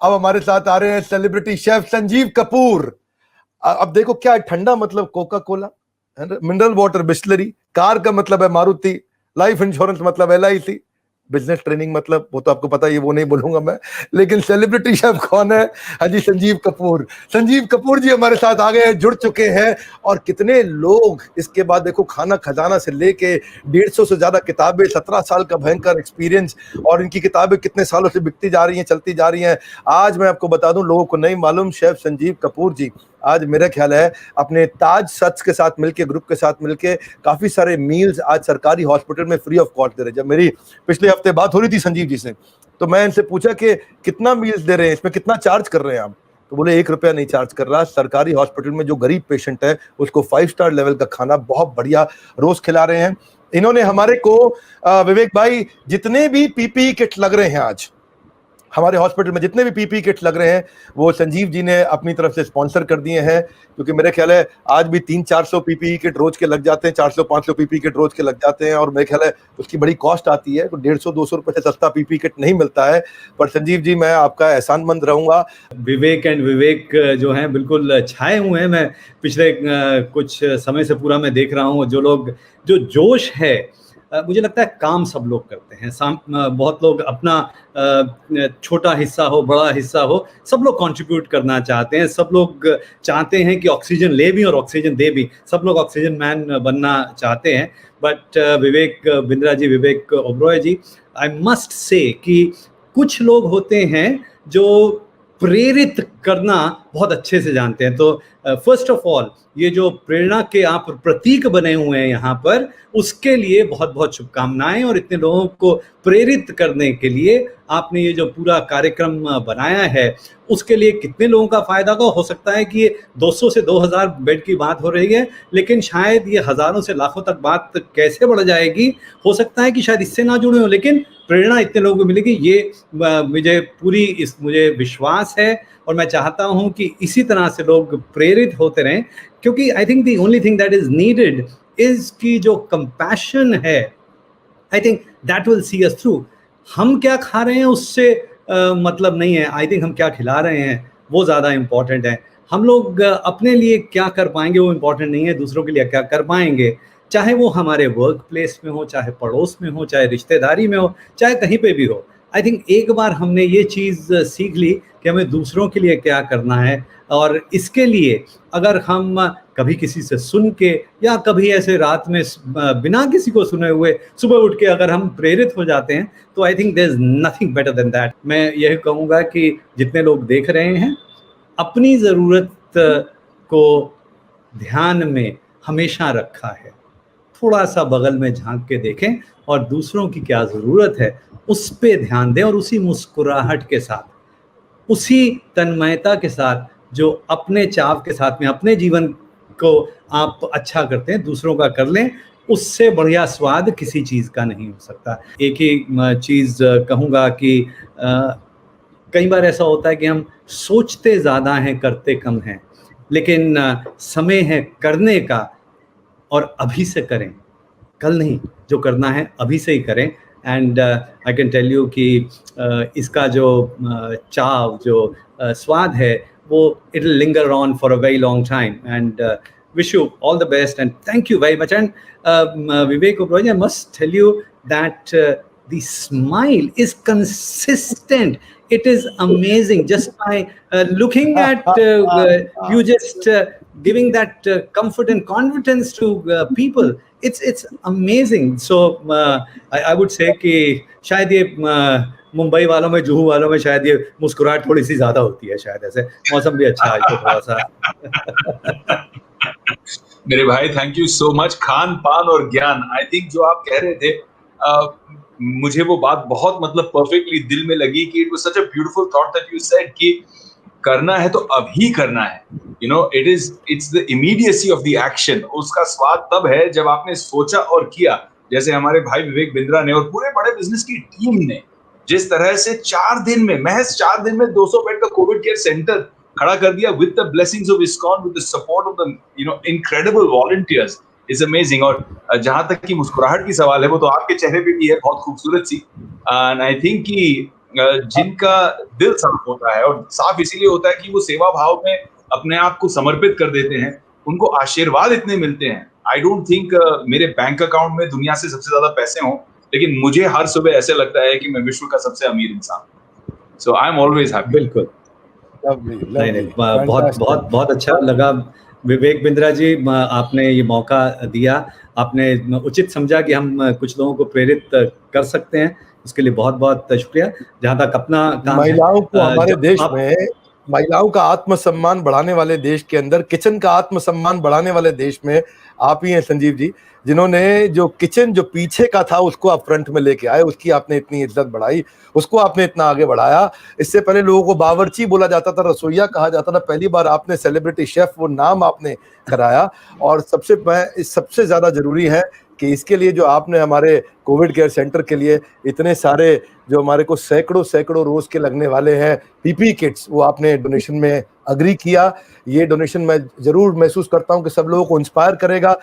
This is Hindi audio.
अब हमारे साथ आ रहे हैं सेलिब्रिटी शेफ संजीव कपूर। अब देखो क्या ठंडा मतलब Coca Cola, mineral water Bisleri, car का मतलब है मारुति, लाइफ इंश्योरेंस मतलब LIC, बिजनेस ट्रेनिंग मतलब वो तो आपको पता है, वो नहीं बोलूंगा मैं। लेकिन सेलिब्रिटी शेफ कौन है? हाजी संजीव कपूर। संजीव कपूर जी हमारे साथ आ गए हैं, जुड़ चुके हैं। और कितने लोग इसके बाद देखो, खाना खजाना से लेके 150 से ज्यादा किताबें, 17 साल का भयंकर एक्सपीरियंस, और इनकी किताबें कितने सालों से बिकती जा रही हैं, चलती जा रही हैं। आज मैं आपको बता दूं, लोगों को नहीं मालूम, शेफ संजीव कपूर जी आज मेरा ख्याल है अपने ताज सच के साथ मिलके, ग्रुप के साथ मिलके, काफी सारे मील्स आज सरकारी हॉस्पिटल में फ्री ऑफ कॉस्ट दे रहे हैं। जब मेरी पिछले हफ्ते बात हो रही थी संजीव जी से, तो मैं इनसे पूछा कि कितना मील्स दे रहे हैं, इसमें कितना चार्ज कर रहे हैं आप? तो बोले 1 रुपया नहीं चार्ज कर रहा। सरकारी हॉस्पिटल में जो गरीब पेशेंट है उसको 5 स्टार लेवल का खाना बहुत बढ़िया रोज खिला रहे हैं। इन्होंने हमारे को विवेक भाई, जितने भी PPE किट लग रहे हैं आज हमारे हॉस्पिटल में, जितने भी PPE किट लग रहे हैं, वो संजीव जी ने अपनी तरफ से स्पॉन्सर कर दिए हैं। क्योंकि मेरे ख्याल है आज भी 300-400 PPE किट रोज के लग जाते हैं, 400-500 PPE किट रोज के लग जाते हैं, और मेरे ख्याल है उसकी बड़ी कॉस्ट आती है। तो 150-200 रुपए से सस्ता PPE किट नहीं मिलता है। पर संजीव जी, मैं आपका एहसानमंद रहूंगा। विवेक एंड विवेक जो हैं बिल्कुल छाए हुए हैं। मैं पिछले कुछ समय से पूरा मैं देख रहा हूँ, जो लोग, जो जोश है, मुझे लगता है काम सब लोग करते हैं। बहुत लोग अपना छोटा हिस्सा हो, बड़ा हिस्सा हो, सब लोग कंट्रीब्यूट करना चाहते हैं। सब लोग चाहते हैं कि ऑक्सीजन ले भी और ऑक्सीजन दे भी। सब लोग ऑक्सीजन मैन बनना चाहते हैं। But Vivek Bindra ji, Vivek Oberoi ji, I must say कि कुछ लोग होते हैं जो प्रेरित करना बहुत अच्छे से जानते हैं। तो फर्स्ट ऑफ ऑल, ये जो प्रेरणा के आप प्रतीक बने हुए हैं यहाँ पर, उसके लिए बहुत बहुत शुभकामनाएं। और इतने लोगों को प्रेरित करने के लिए आपने ये जो पूरा कार्यक्रम बनाया है, उसके लिए कितने लोगों का फायदा हो सकता है कि ये 200 से 2000 बेड की बात हो रही है, लेकिन शायद ये हजारों से लाखों तक बात कैसे बढ़ जाएगी। हो सकता है कि शायद इससे ना जुड़े हो, लेकिन प्रेरणा इतने लोगों को मिलेगी, ये मुझे विश्वास है। और मैं चाहता हूं कि इसी तरह से लोग प्रेरित होते रहें, क्योंकि I think the only thing that is needed is कि जो कंपैशन है, I think that will see us through. हम क्या खा रहे हैं उससे मतलब नहीं है। आई थिंक हम क्या खिला रहे हैं वो ज़्यादा इम्पॉर्टेंट है। हम लोग अपने लिए क्या कर पाएंगे वो इम्पॉर्टेंट नहीं है, दूसरों के लिए क्या कर पाएंगे, चाहे वो हमारे वर्क प्लेस में हो, चाहे पड़ोस में हो, चाहे रिश्तेदारी में हो, चाहे कहीं पे भी हो। आई थिंक एक बार हमने ये चीज़ सीख ली कि हमें दूसरों के लिए क्या करना है, और इसके लिए अगर हम कभी किसी से सुन के, या कभी ऐसे रात में बिना किसी को सुने हुए सुबह उठ के अगर हम प्रेरित हो जाते हैं, तो I think there is nothing better than that. मैं यही कहूँगा कि जितने लोग देख रहे हैं, अपनी ज़रूरत को ध्यान में हमेशा रखा है, थोड़ा सा बगल में झांक के देखें और दूसरों की क्या ज़रूरत है उस पे ध्यान दें, और उसी मुस्कुराहट के साथ, उसी तन्मयता के साथ जो अपने चाव के साथ में अपने जीवन को आप अच्छा करते हैं, दूसरों का कर लें। उससे बढ़िया स्वाद किसी चीज़ का नहीं हो सकता। एक ही चीज़ कहूँगा कि कई बार ऐसा होता है कि हम सोचते ज़्यादा हैं, करते कम हैं, लेकिन समय है करने का, और अभी से करें, कल नहीं, जो करना है अभी से ही करें। And I can tell you कि इसका जो चाव, जो स्वाद है, वो it will linger on for a very long time. And wish you all the best and thank you very much. And Vivek Oberoi, I must tell you that the smile is consistent. It is amazing just by looking at you, just giving that comfort and confidence to people. It's amazing. So I would say कि शायद ये मुंबई वालों में, जुहू वालों में शायद ये मुस्कुराहट थोड़ी सी ज्यादा होती है, शायद ऐसे। मौसम भी अच्छा है तो थोड़ा सा मेरे भाई, thank you so much. Khan पान और ज्ञान, आई थिंक जो आप कह रहे थे, मुझे वो बात बहुत मतलब परफेक्टली दिल में लगी कि it was such a beautiful thought that you said कि करना है तो अभी करना है। You know, it's the immediacy of the action. उसका स्वाद तब है जब आपने सोचा और किया। जैसे हमारे भाई विवेक बिंद्रा ने और पूरे बड़े बिजनेस की टीम ने जिस तरह से 4 दिन में, महज 4 दिन में 200 बेड का कोविड केयर सेंटर खड़ा कर दिया, with the blessings of ISKCON, with the support of the incredible volunteers, is amazing. और जहां तक की मुस्कुराहट की सवाल है, वो तो आपके चेहरे पे भी है, बहुत खूबसूरत सी। एंड आई थिंक कि जिनका दिल साफ होता है, और साफ इसीलिए होता है कि वो सेवा भाव में अपने आप को समर्पित कर देते हैं, उनको आशीर्वाद इतने मिलते हैं। आई डोंट थिंक मेरे बैंक अकाउंट में दुनिया से सबसे ज्यादा पैसे हों, लेकिन मुझे हर सुबह ऐसे लगता है कि मैं विश्व का सबसे अमीर इंसान। सो आई एम ऑलवेज हैप्पी। बिल्कुल। Lovely, नहीं नहीं, lovely, बहुत fantastic. बहुत बहुत अच्छा लगा विवेक बिंद्रा जी, आपने ये मौका दिया, आपने उचित समझा कि हम कुछ लोगों को प्रेरित कर सकते हैं, उसके लिए बहुत बहुत शुक्रिया। जहाँ तक अपना काम है, महिलाओं को हमारे जब देश आप में, महिलाओं का आत्मसम्मान बढ़ाने वाले देश के अंदर, किचन का आत्मसम्मान बढ़ाने वाले देश में आप ही हैं संजीव जी, जिन्होंने जो किचन जो पीछे का था उसको आप फ्रंट में लेके आए, उसकी आपने इतनी इज्जत बढ़ाई, उसको आपने इतना आगे बढ़ाया। इससे पहले लोगों को बावर्ची बोला जाता था, रसोइया कहा जाता था, पहली बार आपने सेलिब्रिटी शेफ वो नाम आपने कराया। और सबसे ज्यादा जरूरी है कि इसके लिए जो आपने हमारे कोविड केयर सेंटर के लिए इतने सारे जो हमारे को सैकड़ों रोज के लगने वाले हैं पीपी किट्स, वो आपने डोनेशन में अग्री किया। ये डोनेशन मैं जरूर महसूस करता हूं कि सब लोगों को इंस्पायर करेगा।